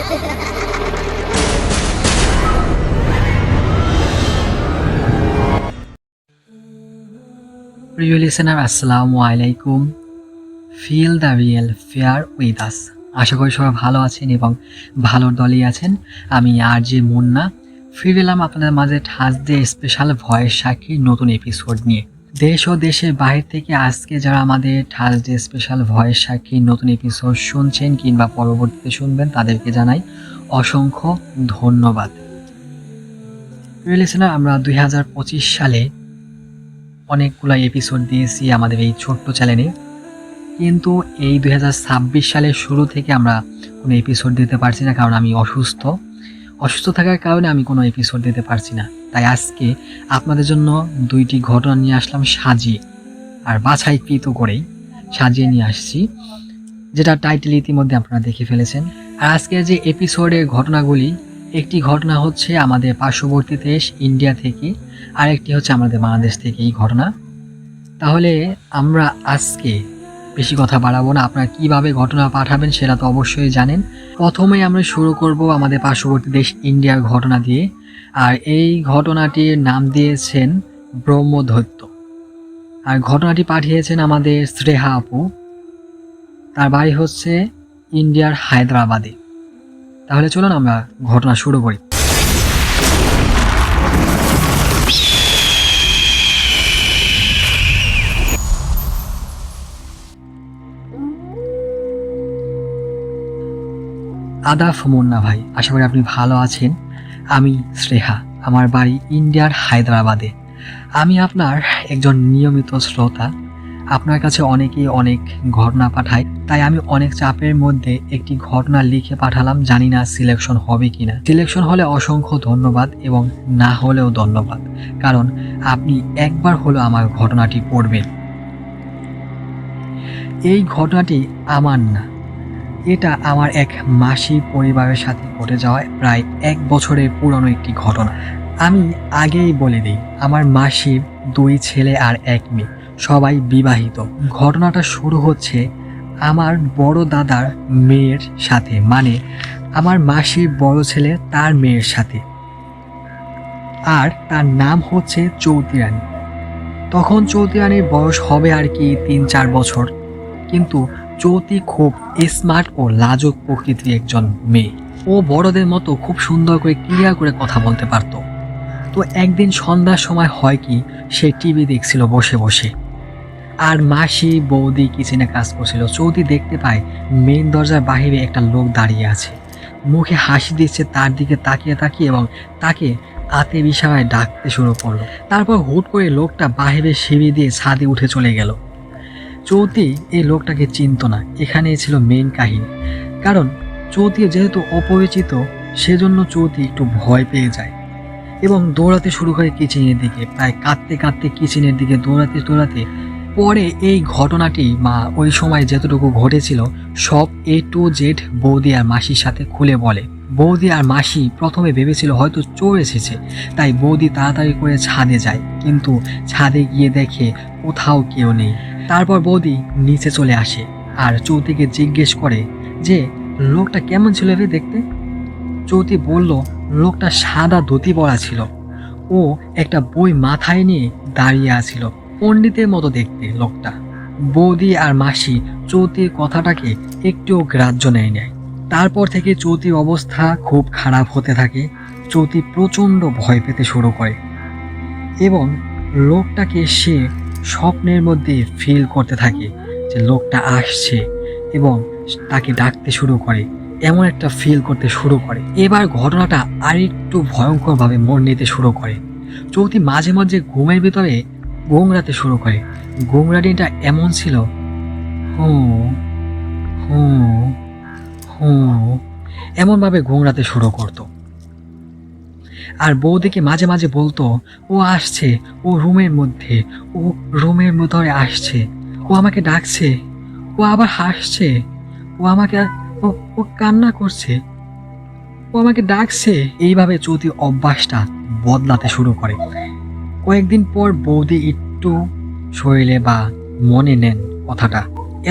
প্রিয় লিসেনার, আসসালামু আলাইকুম। Feel the real fair with us. আশা করি সবাই ভালো আছেন এবং ভালোর দলেই আছেন। আমি আরজে মুন্না ফিরে এলাম আপনাদের মাঝে থার্সডে স্পেশাল ভয়েস সাক্ষীর নতুন এপিসোড নিয়ে। দেশ ও দেশের বাইরে থেকে আজকে যারা আমাদের থার্সডে স্পেশাল ভয়েস সাক্ষীর নতুন এপিসোড শুনছেন কিংবা পরবর্তীতে শুনবেন, তাদেরকে জানাই অসংখ্য ধন্যবাদ। প্রিয় লিসেনার, আমরা 2025 সালে অনেকগুলো এপিসোড দিয়েছি আমাদের এই ছোট্ট চ্যানেলে, কিন্তু এই 2026 সালের শুরু থেকে আমরা কোনো এপিসোড দিতে পারছি না, কারণ আমি অসুস্থ থাকার কারণে আমি কোনো এপিসোড দিতে পারছি না। তাই আজকে আপনাদের জন্য দুইটি ঘটনা নিয়ে আসলাম, সাজিয়ে আর বাছাইকৃত করেই সাজিয়ে নিয়ে আসছি, যেটা টাইটেল ইতিমধ্যে আপনারা দেখে ফেলেছেন। আর আজকের যে এপিসোডের ঘটনাগুলি, একটি ঘটনা হচ্ছে আমাদের পার্শ্ববর্তী দেশ ইন্ডিয়া থেকে, আর একটি হচ্ছে আমাদের বাংলাদেশ থেকে এই ঘটনা। তাহলে আমরা আজকে বেশি কথা বাড়াবো না। আপনারা কিভাবে ঘটনা পাঠাবেন সেটা তো অবশ্যই জানেন। প্রথমেই আমরা শুরু করব আমাদের পার্শ্ববর্তী দেশ ইন্ডিয়ার ঘটনা দিয়ে, আর এই ঘটনাটির নাম দিয়েছেন ব্রহ্মদৈত্য। আর ঘটনাটি পাঠিয়েছেন আমাদের শ্রেহা আপু, তার বাড়ি হচ্ছে ইন্ডিয়ার হায়দ্রাবাদে। তাহলে চলুন আমরা ঘটনা শুরু করি। আদাব মুন্না ভাই, আশা করি আপনি ভালো আছেন। আমি শ্রেহা, আমার বাড়ি ইন্ডিয়ার হায়দ্রাবাদে। আমি আপনার একজন নিয়মিত শ্রোতা। আপনার কাছে অনেকেই অনেক ঘটনা পাঠায়, তাই আমি অনেক চাপের মধ্যে একটি ঘটনা লিখে পাঠালাম। জানি না সিলেকশন হবে কিনা। সিলেকশন হলে অসংখ্য ধন্যবাদ, এবং না হলেও ধন্যবাদ, কারণ আপনি একবার হলো আমার ঘটনাটি পড়বেন। এই ঘটনাটি আমার না, এটা আমার এক মাসি পরিবারের সাথে ঘটে যাওয়া প্রায় 1 বছরের পুরনো একটি ঘটনা। আমি আগেই বলে দিই, আমার মাসির 2 ছেলে আর 1 মেয়ে, সবাই বিবাহিত। ঘটনাটা শুরু হচ্ছে আমার বড় দাদার মেয়ের সাথে, মানে আমার মাসির বড় ছেলে তার মেয়ের সাথে, আর তার নাম হচ্ছে চৌধুরী রানী। তখন চৌধুরী রানীর বয়স হবে আর কি 3-4 বছর, কিন্তু চৌতি খুব স্মার্ট ও লাজুক প্রকৃতির একজন মেয়ে। ও বড়দের মতো খুব সুন্দর করে ক্লিয়ার করে কথা বলতে পারতো। তো একদিন সন্ধ্যার সময় হয় কি, সে টিভি দেখছিল বসে বসে, আর মাসি বৌদি কিচেনে কাজ করছিল। চৌধুরী দেখতে পায় মেইন দরজার বাহিরে একটা লোক দাঁড়িয়ে আছে, মুখে হাসি দিচ্ছে তার দিকে তাকিয়ে তাকিয়ে, এবং তাকে আতের ইশারায় ডাকতে শুরু করলো। তারপর হুট করে লোকটা বাহিরে সিঁড়ি দিয়ে ছাদে উঠে চলে গেল। চৌধুরী এই লোকটাকে চিনত না। এখানেই ছিল মেইন কাহিনী। কারণ চৌধুরী যেহেতু অপরিচিত, সেজন্য চৌধুরী একটু ভয় পেয়ে যায় এবং দৌড়াতে শুরু করে কিচেনের দিকে। প্রায় কাঁদতে কাঁদতে কিচেনের দিকে দৌড়াতে দৌড়াতে পরে এই ঘটনাটি ওই সময় যতটুকু ঘটেছিল সব A to Z বৌদি আর মাসির সাথে খুলে বলে। বৌদি আর মাসি প্রথমে ভেবেছিল হয়তো চোর এসেছে, তাই বৌদি তাড়াতাড়ি করে ছাদে যায়, কিন্তু ছাদে গিয়ে দেখে কোথাও কেউ নেই। তারপর বৌদি নিচে চলে আসে আর চৌধুরীকে জিজ্ঞেস করে যে লোকটা কেমন ছিল রে দেখতে। চৌধুরী বলল লোকটা সাদা ধুতি পরা ছিল, ও একটা বই মাথায় নিয়ে দাঁড়িয়ে আছিল, পণ্ডিতের মতো দেখতে লোকটা। বৌদি আর মাসি চৌধুরীর কথাটাকে একটুও গ্রাহ্য নেয়। তারপর থেকে চৌধুরীর অবস্থা খুব খারাপ হতে থাকে। চৌধুরী প্রচণ্ড ভয় পেতে শুরু করে এবং লোকটাকে সে স্বপ্নের মধ্যে ফিল করতে থাকে যে লোকটা আসছে এবং তাকে ডাকতে শুরু করে, এমন একটা ফিল করতে শুরু করে। এবার ঘটনাটা আরেকটু ভয়ঙ্করভাবে মোড় নিতে শুরু করে। চৌধুরী মাঝে মাঝে ঘুমের ভিতরে গোংরাতে শুরু করে। গোংরাটিটা এমন ছিল, হু হু হু এমনভাবে গোংরাতে শুরু করতো। আর বৌদিকে মাঝে মাঝে বলতো ও আসছে, ও রুমের মধ্যে, ও রুমের ভিতরে আসছে, ও আমাকে ডাকছে, ও আবার হাসছে, ও আমাকে ও কান্না করছে, ও আমাকে ডাকছে। এইভাবে চৌধুরী অভ্যাসটা বদলাতে শুরু করে। কয়েকদিন পর বৌদি একটু শরীরে বা মনে নেন কথাটা।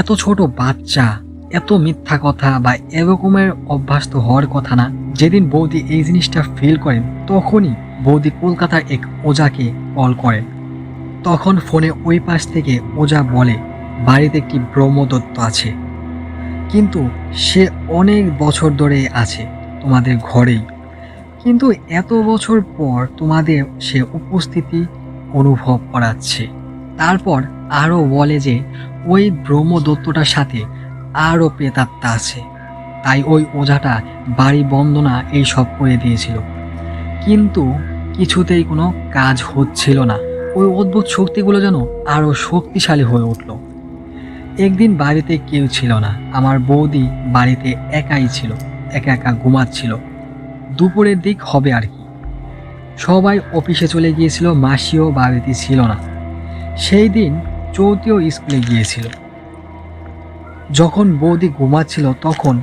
এত ছোট বাচ্চা এত মিথ্যা কথা বা এরকমের অভ্যাস তো হওয়ার কথা না। যেদিন বৌদি এই জিনিসটা ফিল করেন তখনই বৌদি কলকাতার এক ওজাকে কল করেন। তখন ফোনে ওই পাশ থেকে ওজা বলে বাড়িতে একটি ব্রহ্মদত্ত আছে, কিন্তু সে অনেক বছর ধরে আছে তোমাদের ঘরেই, কিন্তু এত বছর পর তোমাদের সে উপস্থিতি অনুভব করাচ্ছে। তারপর আরও বলে যে ওই ব্রহ্মদত্তটার সাথে আরও প্রেতাত্মা আছে, তাই ওই ওঝাটা বাড়ি বন্দনা এইসব করে দিয়েছিল, কিন্তু কিছুতেই কোনো কাজ হচ্ছিল না। ওই অদ্ভুত শক্তিগুলো যেন আরও শক্তিশালী হয়ে উঠল। একদিন বাড়িতে কেউ ছিল না, আমার বৌদি বাড়িতে একাই ছিল, একা একা ঘুমাচ্ছিল। দুপুরের দিক হবে আর কি, সবাই অফিসে চলে গিয়েছিল, মাসিও বাড়িতে ছিল না। সেই দিন চৌতিও স্কুলে গিয়েছিল। যখন বৌদি ঘুমাচ্ছিল তখন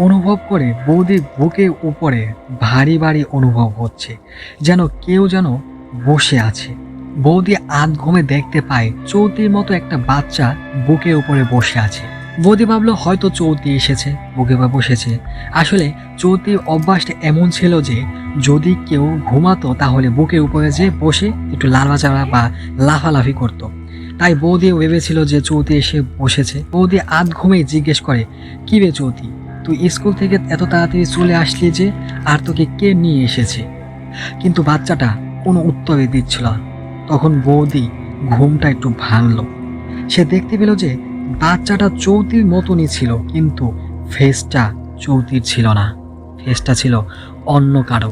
অনুভব করে বৌদির বুকের উপরে ভারী ভারী অনুভব হচ্ছে, যেন কেউ যেন বসে আছে। বৌদি আধ ঘুমে দেখতে পায় চৌতির মতো একটা বাচ্চা বুকের উপরে বসে আছে। বৌদি ভাবলো হয়তো চৌতি এসেছে, বুকে বা বসেছে। আসলে চৌতির অভ্যাসটা এমন ছিল যে যদি কেউ ঘুমাতো তাহলে বুকের উপরে যে বসে একটু লাড়াচাড়া বা লাফালাফি করতো। তাই বৌদি ভেবেছিল যে চৌতি এসে বসেছে। বৌদি আধ ঘুমেই জিজ্ঞেস করে, কি রে চৌতি, তুই স্কুল থেকে এত তাড়াতাড়ি চলে আসলি যে, আর তোকে কে নিয়ে এসেছে? কিন্তু বাচ্চাটা কোনো উত্তরই দিচ্ছিল না। তখন বৌদি ঘুমটা একটু ভাঙল। সে দেখতে পেল যে বাচ্চাটা চৌতির মতনই ছিল, কিন্তু ফেসটা চৌতির ছিল না, ফেসটা ছিল অন্য কারো।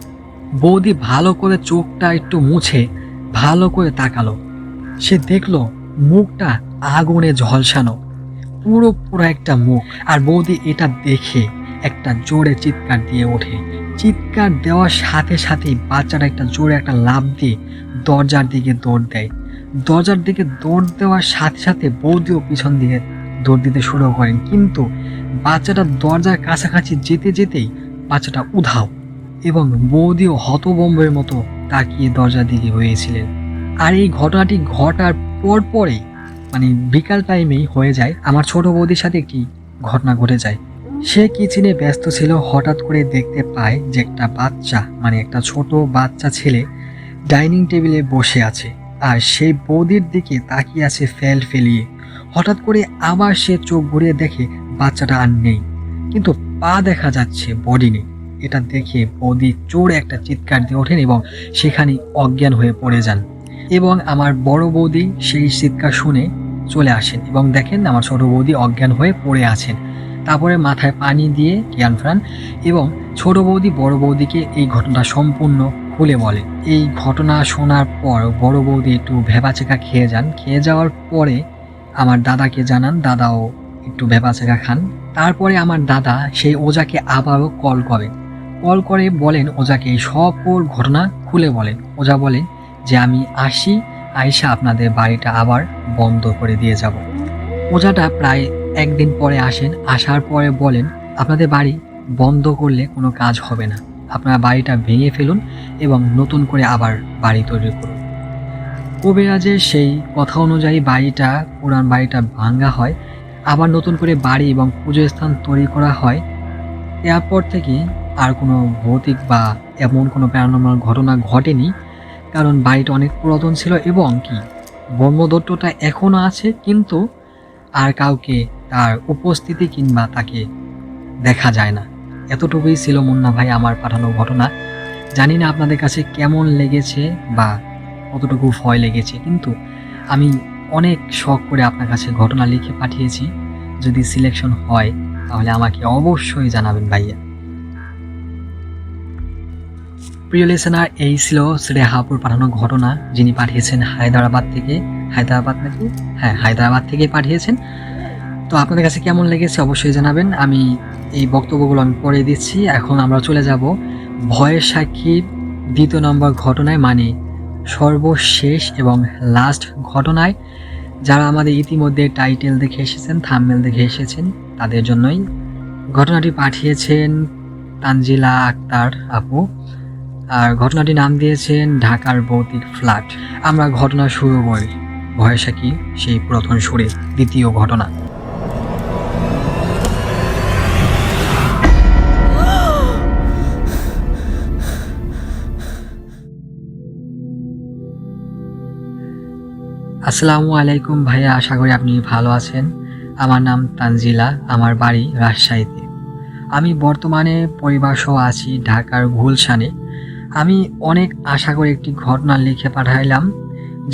বৌদি ভালো করে চোখটা একটু মুছে ভালো করে তাকালো। সে দেখলো মুখটা আগুনে ঝলসানো, পুরো একটা মুখ। আর বৌদি এটা দেখে একটা জোরে চিৎকার দিয়ে ওঠে। চিৎকার দেওয়ার সাথে সাথেই বাচ্চাটা একটা জোরে একটা লাফ দিয়ে দরজার দিকে দৌড় দেয়। দরজার দিকে দৌড় দেওয়ার সাথে সাথে বৌদিও পিছন দিকে দৌড় দিতে শুরু করেন, কিন্তু বাচ্চাটা দরজার কাছাকাছি যেতে যেতেই বাচ্চাটা উধাও, এবং বৌদিও হতভম্বের মতো তাকিয়ে দরজার দিকে হয়েছিলেন। আর এই ঘটনাটি ঘটার পরেই মানে বিকাল টাইমেই হয়ে যায় আমার ছোট বৌদির সাথে একটি ঘটনা ঘটে যায়। সে কিচেনে ব্যস্ত ছিল, হঠাৎ করে দেখতে পায় যে একটা বাচ্চা মানে একটা ছোট বাচ্চা ছেলে ডাইনিং টেবিলে বসে আছে, আর সেই বৌদির দিকে তাকিয়ে আছে ফেল ফেলিয়ে। হঠাৎ করে আবার সে চোখ ঘুরিয়ে দেখে বাচ্চাটা আর নেই, কিন্তু পা দেখা যাচ্ছে, বডি নেই। এটা দেখে বৌদি জোরে একটা চিৎকার দিয়ে ওঠেন এবং সেখানে অজ্ঞান হয়ে পড়ে যান। এবং আমার বড় বৌদি সেই চিৎকার শুনে চলে আসেন এবং দেখেন আমার ছোট বৌদি অজ্ঞান হয়ে পড়ে আছেন। তারপরে মাথায় পানি দিয়ে জ্ঞান ফেরান এবং ছোট বৌদি বড় বৌদিকে এই ঘটনাটা সম্পূর্ণ খুলে বলে। এই ঘটনা শোনার পর বড় বৌদি একটু ভেবাচেকা খেয়ে যান। খেয়ে যাওয়ার পরে আমার দাদাকে জানান, দাদাও একটু ভেবাচেকা খান। তারপরে আমার দাদা সেই ওজাকে আবারও কল করে বলেন ওজাকে এই সকল ঘটনা খুলে বলেন। ওজা বলেন যে আমি আসি, আয়সা আপনাদের বাড়িটা আবার বন্ধ করে দিয়ে যাব। ওজাটা প্রায় একদিন পরে আসেন। আসার পরে বলেন আপনাদের বাড়ি বন্ধ করলে কোনো কাজ হবে না, আপনারা বাড়িটা ভেঙে ফেলুন এবং নতুন করে আবার বাড়ি তৈরি করুন। কবিরাজের সেই কথা অনুযায়ী পুরান বাড়িটা ভাঙ্গা হয়, আবার নতুন করে বাড়ি এবং পুজো স্থান তৈরি করা হয়। এরপর থেকে আর কোনো ভৌতিক বা এমন কোনো প্যারানর্মাল ঘটনা ঘটেনি, কারণ বাড়িটা অনেক পুরাতন ছিল এবং কি ব্রহ্মদত্তটা এখনও আছে, কিন্তু আর কাউকে তার উপস্থিতি কিংবা তাকে দেখা যায় না। এতটুকুই ছিল মুন্না ভাই আমার পাঠানো ঘটনা। জানি না আপনাদের কাছে কেমন লেগেছে বা কতটুকু ভয় লেগেছে, কিন্তু আমি অনেক শখ করে আপনার কাছে ঘটনা লিখে পাঠিয়েছি। যদি সিলেকশন হয় তাহলে আমাকে অবশ্যই জানাবেন ভাইয়া। প্রিয় লিসেনার, এই ছিল শ্রেহাপুর পাঠানো ঘটনা, যিনি পাঠিয়েছেন হায়দ্রাবাদ থেকে। হায়দ্রাবাদ নাকি? হ্যাঁ, হায়দ্রাবাদ থেকে পাঠিয়েছেন। তো আপনাদের কাছে কেমন লেগেছে অবশ্যই জানাবেন। আমি এই বক্তব্যগুলো আমি পড়ে দিচ্ছি। এখন আমরা চলে যাব ভয়ের সাক্ষীর 2 নম্বর ঘটনায়, মানে সর্বশেষ এবং লাস্ট ঘটনায়। যারা আমাদের ইতিমধ্যে টাইটেল দেখে এসেছেন, থাম্বনেল দেখে এসেছেন, তাদের জন্যই ঘটনাটি পাঠিয়েছেন তানজিলা আক্তার আপু, আর ঘটনাটির নাম দিয়েছেন ঢাকার ভৌতিক ফ্ল্যাট। আমরা ঘটনা শুরু করি ভয়ের সাক্ষী সেই পুরাতন সুরে, দ্বিতীয় ঘটনা। আসসালামু আলাইকুম ভাইয়া, আশা করি আপনি ভালো আছেন। আমার নাম তানজিলা, আমার বাড়ি রাজশাহীতে। আমি বর্তমানে পরিবার সহ আছি ঢাকার গুলশানে। আমি অনেক আশা করে একটি ঘটনা লিখে পাঠাইলাম,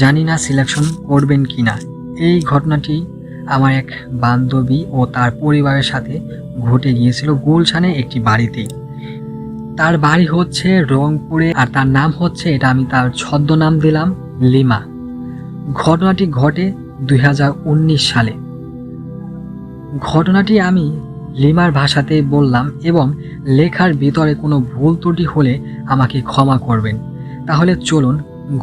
জানি না সিলেকশন করবেন কি না। এই ঘটনাটি আমার এক বান্ধবী ও তার পরিবারের সাথে ঘটে গিয়েছিল গুলশানে একটি বাড়িতেই। তার বাড়ি হচ্ছে রংপুরে, আর তার নাম হচ্ছে, এটা আমি তার ছদ্মনাম দিলাম, লিমা। ঘটনাটি ঘটে 2019 সালে। ঘটনাটি আমি লিমার ভাষাতেই বললাম এবং লেখার ভিতরে কোনো ভুল ত্রুটি হলে আমাকে ক্ষমা করবেন। তাহলে চলুন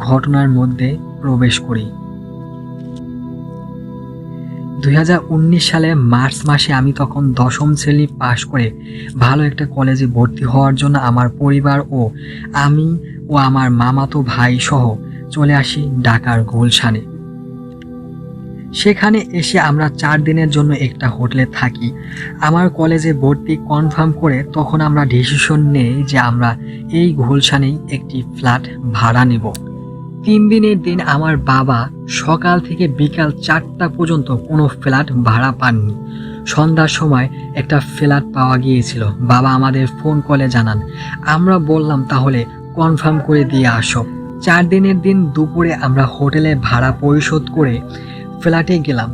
ঘটনার মধ্যে প্রবেশ করি। 2019 সালে মার্চ মাসে আমি তখন 10ম শ্রেণী পাশ করে ভালো একটা কলেজে ভর্তি হওয়ার জন্য আমার পরিবার ও আমি ও আমার মামাতো ভাই সহ চলে আসি ঢাকার গুলশানে। সেখানে এসে আমরা 4 দিনের জন্য একটা হোটেলে থাকি। আমার কলেজে ভর্তি কনফার্ম করে তখন আমরা ডিসিশন নেই যে আমরা এই গুলশানেই একটি ফ্ল্যাট ভাড়া নেব। 3 দিনের দিন আমার বাবা সকাল থেকে বিকাল 4টা পর্যন্ত কোনো ফ্ল্যাট ভাড়া পাননি। সন্ধ্যার সময় একটা ফ্ল্যাট পাওয়া গিয়েছিল। বাবা আমাদের ফোন কলে জানান। আমরা বললাম তাহলে কনফার্ম করে দিয়ে আসো। 4 দিনের দিন দুপুরে আমরা হোটেলে ভাড়া পরিশোধ করে ফ্ল্যাটে গেলাম।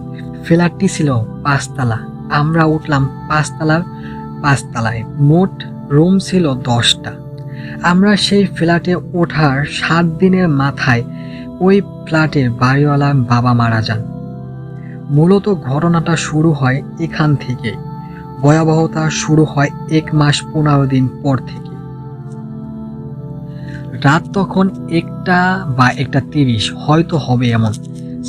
ফ্ল্যাটটি ছিল 5 তলা। আমরা উঠলাম 5 তলায়। মোট রুম ছিল 10টা। আমরা সেই ফ্ল্যাটে ওঠার 7 দিনের মাথায় ওই ফ্ল্যাটের বাড়িওয়ালা বাবা মারা যান। মূলত ঘটনাটা শুরু হয় এখান থেকে। ভয়াবহতা শুরু হয় 1 মাস 15 দিন পর থেকে। রাত তখন 1টা বা 1:30 হয়তো হবে এমন।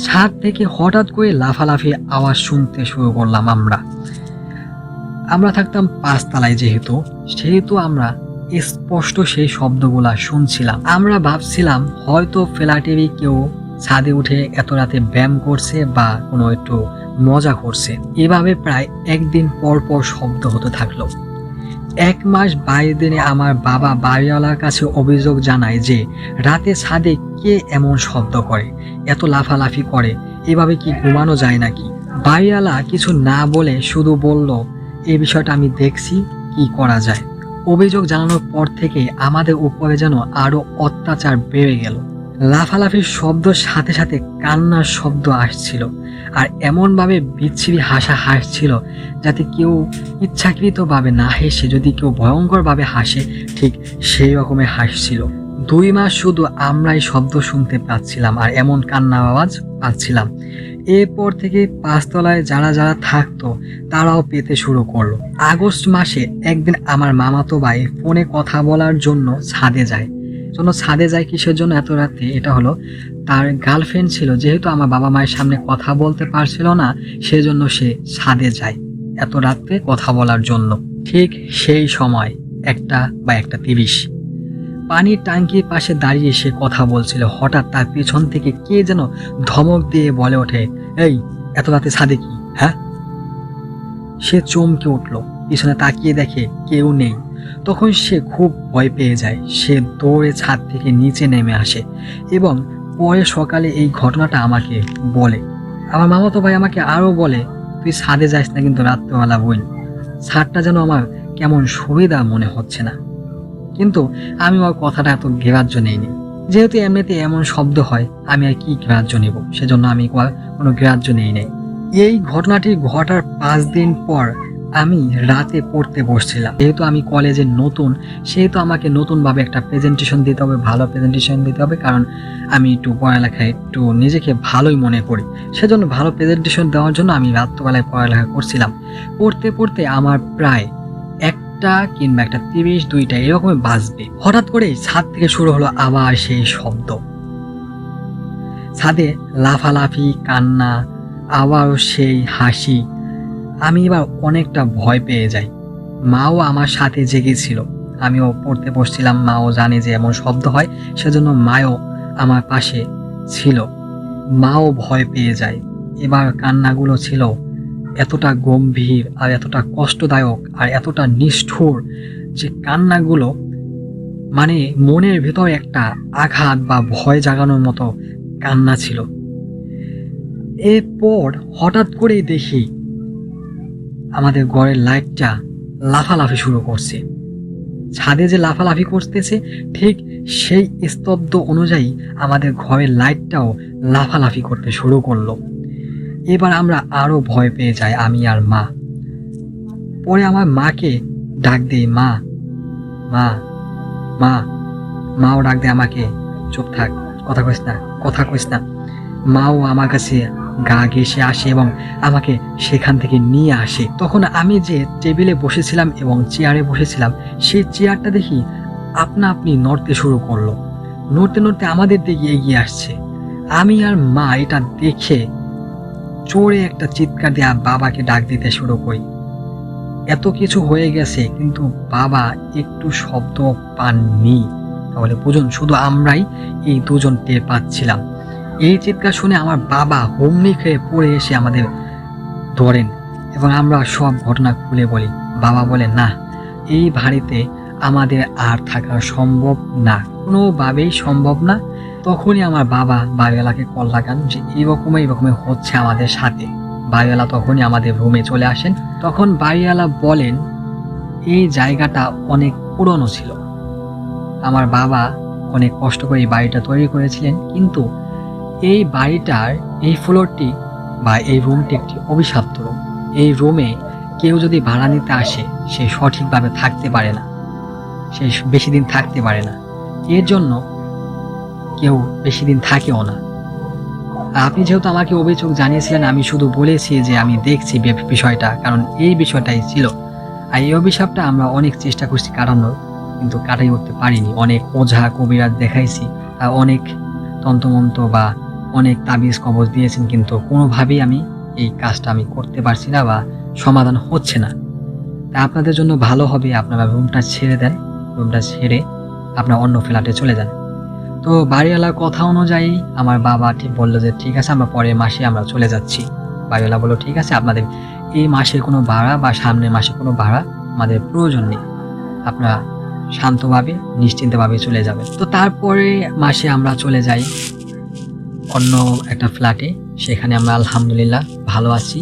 ছাদ থেকে হঠাৎ করে লাফালাফি আওয়াজ শুনতে শুরু করলাম। আমরা থাকতাম 5 তলায়, সেহেতু আমরা স্পষ্ট সেই শব্দগুলা শুনছিলাম। আমরা ভাবছিলাম হয়তো ফ্ল্যাটেরই কেউ ছাদে উঠে এত রাতে ব্যায়াম করছে বা কোনো একটু মজা করছে। এভাবে প্রায় 1 দিন পর পর শব্দ হতে থাকলো। 1 মাস 22 দিনে আমার বাবা বাড়িওয়ালার কাছে অভিযোগ জানায় যে রাতে ছাদে কে এমন শব্দ করে, এত লাফালাফি করে, এভাবে কি ঘুমানো যায় নাকি। বাড়িওয়ালা কিছু না বলে শুধু বলল, এই বিষয়টা আমি দেখছি, কি করা যায়। অভিযোগ জানানোর পর থেকে আমাদের উপরে যেন আরো অত্যাচার বেড়ে গেল। লাফালাফির শব্দ সাথে সাথে কান্নার শব্দ আসছিল, আর এমনভাবে বিচ্ছিরি হাসা হাসছিল যাতে কেউ ইচ্ছাকৃতভাবে না হেসে, যদি কেউ ভয়ঙ্করভাবে হাসে ঠিক সেই রকমের হাসছিল। 2 মাস শুধু আমরাই শব্দ শুনতে পাচ্ছিলাম আর এমন কান্নার আওয়াজ পাচ্ছিলাম। এরপর থেকে 5 তলায় যারা যারা থাকতো তারাও পেতে শুরু করলো। আগস্ট মাসে একদিন আমার মামাতো ভাই ফোনে কথা বলার জন্য ছাদে যায় কিসের জন্য এত রাতে, এটা হলো তার গার্লফ্রেন্ড ছিল। যেহেতু আমার বাবা মায়ের সামনে কথা বলতে পারছিল না, সেজন্য সে ছাদে যায় এত রাতে কথা বলার জন্য। ঠিক সেই সময় 1:30 পানির ট্যাঙ্কির পাশে দাঁড়িয়ে সে কথা বলছিল। হঠাৎ তার পেছন থেকে কে যেন ধমক দিয়ে বলে ওঠে, এই এত রাতে ছাদে কি, হ্যাঁ? সে চমকে উঠল, পিছনে তাকিয়ে দেখে কেউ নেই। তখন সে খুব ভয় পেয়ে যায়। সে দৌড়ে ছাদ থেকে নিচে নেমে আসে এবং পরে সকালে এই ঘটনাটা আমাকে বলে। আমার মামাতো ভাই আমাকে আরও বলে, তুই ছাদে যাস না কিন্তু রাত্রেবেলা বই, ছাদটা যেন আমার কেমন সুবিধা মনে হচ্ছে না। কিন্তু আমি ওর কথাটা এত গ্রাহ্য নেইনি। যেহেতু এমনিতে এমন শব্দ হয়, আমি আর কি গ্রাহ্য নেব, সেজন্য আমি কোনো গ্রাহ্য নেই নাই। এই ঘটনাটি ঘটার 5 দিন পর আমি রাতে পড়তে বসছিলাম। যেহেতু আমি কলেজে নতুন, সেহেতু আমাকে নতুনভাবে একটা প্রেজেন্টেশন দিতে হবে, ভালো প্রেজেন্টেশন দিতে হবে, কারণ আমি একটু পড়ালেখায় একটু নিজেকে ভালোই মনে করি। সেজন্য ভালো প্রেজেন্টেশন দেওয়ার জন্য আমি রাত্রবেলায় পড়ালেখা করছিলাম। পড়তে পড়তে আমার প্রায় 1টা কিংবা 1:30 2টা এরকমই বাজবে। হঠাৎ করে ছাদ থেকে শুরু হলো আবার সেই শব্দ। ছাদে লাফালাফি, কান্না, আবারও সেই হাসি। আমি এবার অনেকটা ভয় পেয়ে যাই। মাও আমার সাথে জেগেছিল। আমিও পড়তে বসছিলাম, মাও জানে যে এমন শব্দ হয়, সেজন্য মাও আমার পাশে ছিল। মাও ভয় পেয়ে যায়। এবার কান্নাগুলো ছিল এতটা গম্ভীর আর এতটা কষ্টদায়ক আর এতটা নিষ্ঠুর যে কান্নাগুলো মানে মনের ভেতর একটা আঘাত বা ভয় জাগানোর মতো কান্না ছিল। এরপর হঠাৎ করেই দেখি আমাদের ঘরের লাইটটা লাফালাফি শুরু করছে। ছাদে যে লাফালাফি করতেছে ঠিক সেই স্তব্ধ অনুযায়ী আমাদের ঘরের লাইটটাও লাফালাফি করতে শুরু করলো। এবার আমরা আরো ভয় পেয়ে যাই, আমি আর মা। পরে আমার মাকে ডাক দিই, মা মা মা। মাও ডাক দেয় আমাকে, চুপ থাক, কথা কইস না, কথা কইস না। মাও আমার কাছে গা ঘেঁষে আসে এবং আমাকে সেখান থেকে নিয়ে আসে। তখন আমি যে টেবিলে বসেছিলাম এবং চেয়ারে বসেছিলাম, সেই চেয়ারটা দেখি আপনা আপনি নড়তে শুরু করলো। নড়তে নড়তে আমাদের দিকে এগিয়ে আসছে। আমি আর মা এটা দেখে জোরে একটা চিৎকার দিয়ে বাবাকে ডাক দিতে শুরু করি। এত কিছু হয়ে গেছে কিন্তু বাবা একটু শব্দ পাননি। তাহলে বুঝুন, শুধু আমরাই এই দুজন টের পাচ্ছিলাম। এই চিৎকার শুনে আমার বাবা হুমড়ি খেয়ে পড়ে এসে আমাদের ধরেন এবং আমরা সব ঘটনা খুলে বলি। বাবা বলে, না, এই বাড়িতে আমাদের আর থাকা সম্ভব না, কোনোভাবেই সম্ভব না। তখনই আমার বাবা বাড়িওয়ালাকে কল লাগান যে এইরকমই হচ্ছে আমাদের সাথে। বাড়িওয়ালা তখনই আমাদের রুমে চলে আসেন। তখন বাড়িওয়ালা বলেন এই জায়গাটা অনেক পুরনো ছিল, আমার বাবা অনেক কষ্ট করে এই বাড়িটা তৈরি করেছিলেন, কিন্তু এই বাড়িটার এই ফ্লোরটি বা এই রুমটি একটি অভিশপ্ত রুম। এই রুমে কেউ যদি ভাড়া নিতে আসে সে সঠিকভাবে থাকতে পারে না, সে বেশি দিন থাকতে পারে না। এর জন্য কেউ বেশি দিন থাকেও না। আপনি যেহেতু আমাকে অভিযোগ জানিয়েছিলেন, আমি শুধু বলেছি যে আমি দেখছি বিষয়টা, কারণ এই বিষয়টাই ছিল। আর এই অভিশাপটা আমরা অনেক চেষ্টা করছি কাটানোর, কিন্তু কাটাই উঠতে পারিনি। অনেক ওঝা কবিরাজ দেখাইছি, অনেক তন্ত্রমন্ত্র বা অনেক তাবিজ কবজ দিয়েছেন, কিন্তু কোনোভাবেই আমি এই কাজটা আমি করতে পারছি না বা সমাধান হচ্ছে না। তা আপনাদের জন্য ভালো হবে আপনারা রুমটা ছেড়ে দেন, রুমটা ছেড়ে আপনার অন্য ফ্ল্যাটে চলে যান। তো বাড়িওয়ালার কথা অনুযায়ী আমার বাবা ঠিক বললো যে ঠিক আছে, আমরা পরের মাসে আমরা চলে যাচ্ছি। বাড়িওয়ালা বললো ঠিক আছে, আপনাদের এই মাসের কোনো ভাড়া বা সামনের মাসে কোনো ভাড়া আমাদের প্রয়োজন নেই, আপনারা শান্তভাবে নিশ্চিন্তভাবে চলে যাবেন। তো তারপরে মাসে আমরা চলে যাই অন্য একটা ফ্ল্যাটে। সেখানে আমরা আলহামদুলিল্লাহ ভালো আছি।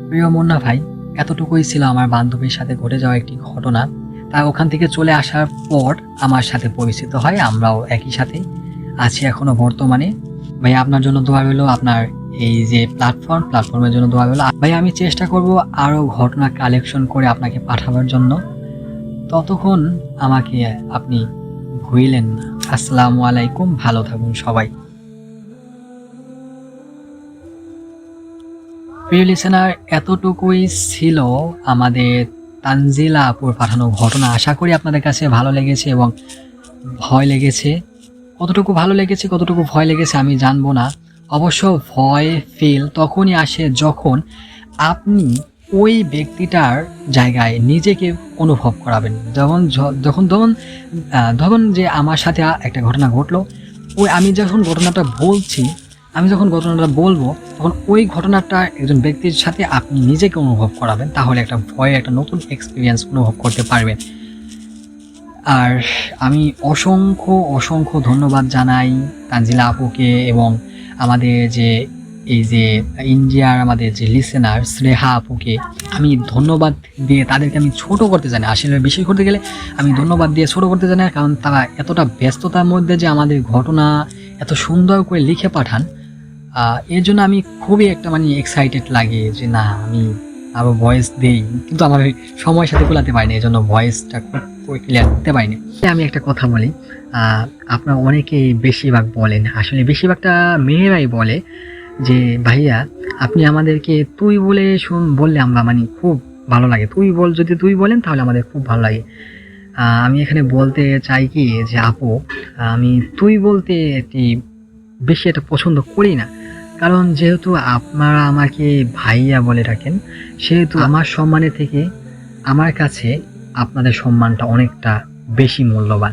প্রিয় মুন্না ভাই, এতটুকুই ছিল আমার বান্ধবীর সাথে ঘটে যাওয়া একটি ঘটনা। তা ওখান থেকে চলে আসার পর আমার সাথে পরিচিত হয়, আমরাও একই সাথে আছি এখনো বর্তমানে। ভাই আপনার জন্য দোয়া রইল, আপনার এই যে প্ল্যাটফর্মের জন্য দোয়া রইল। ভাই আমি চেষ্টা করব আরো ঘটনা কালেকশন করে আপনাকে পাঠাবার জন্য, ততক্ষণ আমাকে আপনি ভুলিলেন না। আসসালামু আলাইকুম, ভালো থাকুন সবাই। প্রিয় লিসেনার, এতটুকুই ছিল আমাদের তানজিলা আপুর পাঠানো ঘটনা। আশা করি আপনাদের কাছে ভালো লেগেছে এবং ভয় লেগেছে। কতটুকু ভালো লেগেছে কতটুকু ভয় লেগেছে আমি জানবো না। অবশ্য ভয় ফিল তখনই আসে যখন আপনি ওই ব্যক্তিটার জায়গায় নিজেকে অনুভব করাবেন। ধরুন যে আমার সাথে একটা ঘটনা ঘটলো, আমি যখন ঘটনাটা বলবো তখন ওই ঘটনাটা একজন ব্যক্তির সাথে আপনি নিজেকে অনুভব করাবেন, তাহলে একটা ভয়ে একটা নতুন এক্সপিরিয়েন্স অনুভব করতে পারবেন। আর আমি অসংখ্য ধন্যবাদ জানাই তানজিলা আপুকে এবং আমাদের যে এই যে ইন্ডিয়ার আমাদের যে লিসেনার স্নেহা আপুকে আমি ধন্যবাদ দিয়ে তাদেরকে আমি ছোট করতে জানি। আসলে বেশি করতে গেলে আমি ধন্যবাদ দিয়ে ছোট করতে জানি, কারণ তারা এতটা ব্যস্ততার মধ্যে যে আমাদের ঘটনা এত সুন্দর করে লিখে পাঠান, এর জন্য আমি খুবই একটা এক্সাইটেড লাগে যে না আমি আরও ভয়েস দেই, কিন্তু আমার সময়ের সাথে কোলাতে পারিনি, এই জন্য ভয়েসটা খুব ক্লিয়ার করতে পারিনি। আমি একটা কথা বলি, আপনারা অনেকেই বেশিরভাগ বলেন, আসলে বেশিরভাগটা মেয়েরাই বলে যে ভাইয়া আপনি আমাদেরকে তুই বললে আমরা খুব ভালো লাগে, যদি তুই বলেন তাহলে আমাদের খুব ভালো লাগে। আমি এখানে বলতে চাই কি যে আপু, আমি তুই বলতে বেশি এটা পছন্দ করি না, কারণ যেহেতু আপনারা আমাকে ভাইয়া বলে রাখেন, সেহেতু আমার সম্মানের থেকে আমার কাছে আপনাদের সম্মানটা অনেকটা বেশি মূল্যবান।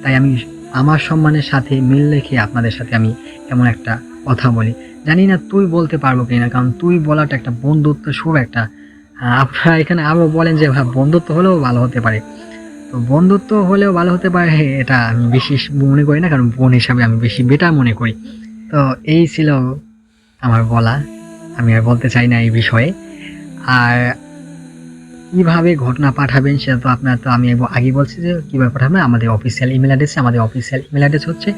তাই আমি আমার সম্মানের সাথে মিল রেখে আপনাদের সাথে আমি এমন একটা কথা বলি। জানি না তুই বলতে পারবো কিনা, কারণ তুই বলাটা একটা বন্ধুত্ব শুভ একটা, আপনারা এখানে আরও বলেন যে বন্ধুত্ব হলেও ভালো হতে পারে, তো বন্ধুত্ব হলেও ভালো হতে পারে এটা আমি বেশি মনে করি না, কারণ বোন হিসাবে আমি বেশি বেটার মনে করি। তো এই ছিল আমার বলা। আমি আর বলতে চাই না এই বিষয়ে। আর কিভাবে ঘটনা পাঠাবেন সেটা তো আপনার তো আমি আগেই বলছি যে কীভাবে পাঠাবেন। আমাদের অফিসিয়াল ইমেল অ্যাড্রেসে, আমাদের অফিসিয়াল ইমেল অ্যাড্রেস হচ্ছে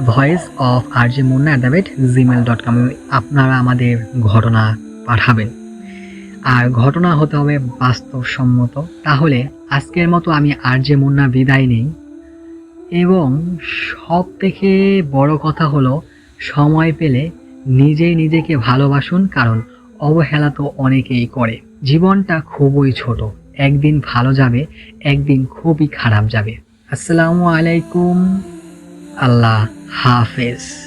voiceofarjmunna@gmail.com। আপনারা আমাদের ঘটনা পাঠাবেন, আর ঘটনা হতে হবে বাস্তবসম্মত। তাহলে আজকের মতো আমি আরজে মুন্না বিদায় নেই, এবং সব থেকে বড় কথা হলো সময় পেলে নিজেই নিজেকে ভালোবাসুন, কারণ অবহেলা তো অনেকেই করে। জীবনটা খুবই ছোট, একদিন ভালো যাবে, একদিন খুবই খারাপ যাবে। আসসালামু আলাইকুম, আল্লাহ হাফেজ।